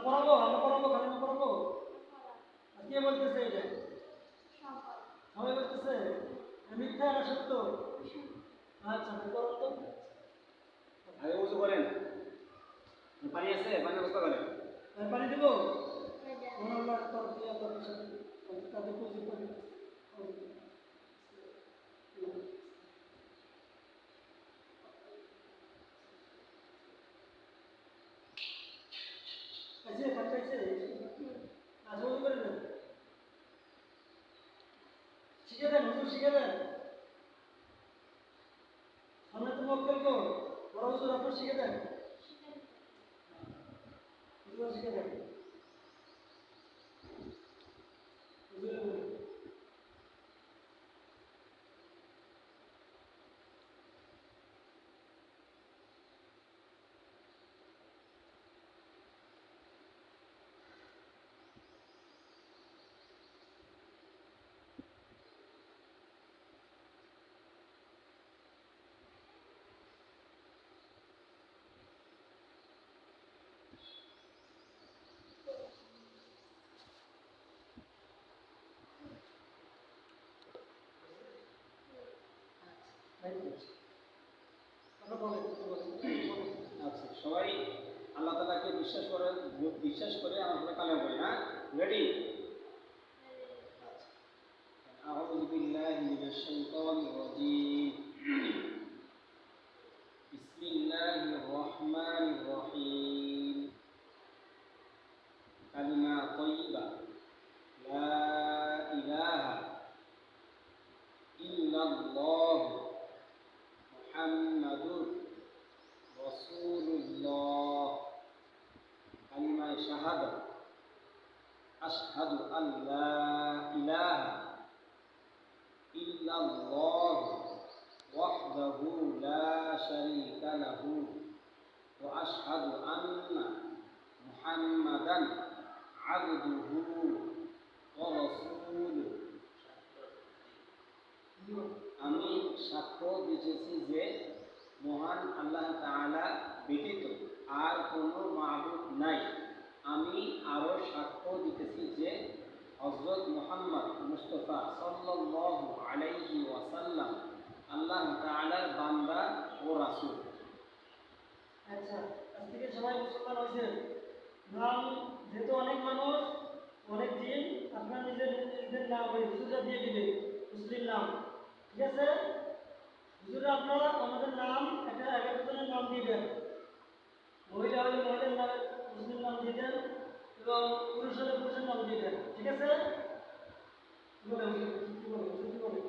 পড়াবো আমরা পড়াবো খালি পড়াবো কে বলতেছে এটা সবাই বলতেছে মিথ্যা না সত্য আচ্ছা করো তো আগে উজু করেন পানি আছে পানি ব্যবস্থা করেন পানি দিব ওনার তরফ দিয়ে আপনাদের সাথে তাদের পুজো করি আচ্ছা খাইছে আজ ওই করে দেন শিখে দেন হুজুর শিখে দেন আমরা তো মক্কেল কো বড় হুজুর আপনি শিখে দেন হুজুর শিখে দেন হুজুর আচ্ছা সবাই আল্লাহ তাআলাকে বিশ্বাস করে আমরা কালেমা পড়ি হ্যাঁ রেডি أعوذ بالله من الشيطان الرجيم بسم الله الرحمن الرحيم كلمة طيبة لا إله إلا الله محمد رسول الله كلمة شهادة أشهد أن لا إله إلا الله وحده لا شريك له وأشهد أن محمدا عبده ورسوله আমি সাক্ষ্য দিতেছি যে মহান আল্লাহ তাআলা ব্যতীত আর কোনো মাবুদ নাই আমি আরো সাক্ষ্য দিতেছি যে হযরত মুহাম্মদ মুস্তাফা সাল্লাল্লাহু আলাইহি ওয়াসাল্লাম আল্লাহ তাআলার বান্দা ও রাসূল আচ্ছা আজ থেকে সবাই মুসলমান হয়েছে নাম যেহেতু অনেক মানুষ অনেক দিন আপনার নিজের নাম ওই হুজুরা দিয়ে দিবে মুসলিম নাম ঠিক আছে হুজুরা আপনারা আমাদের নাম একটা একজনের নাম দিবেন মহিলা হলে মহিলার নামে মুসলিম নাম দিবেন এবং পুরুষ হলে পুরুষের নাম দিবেন ঠিক আছে কি বলে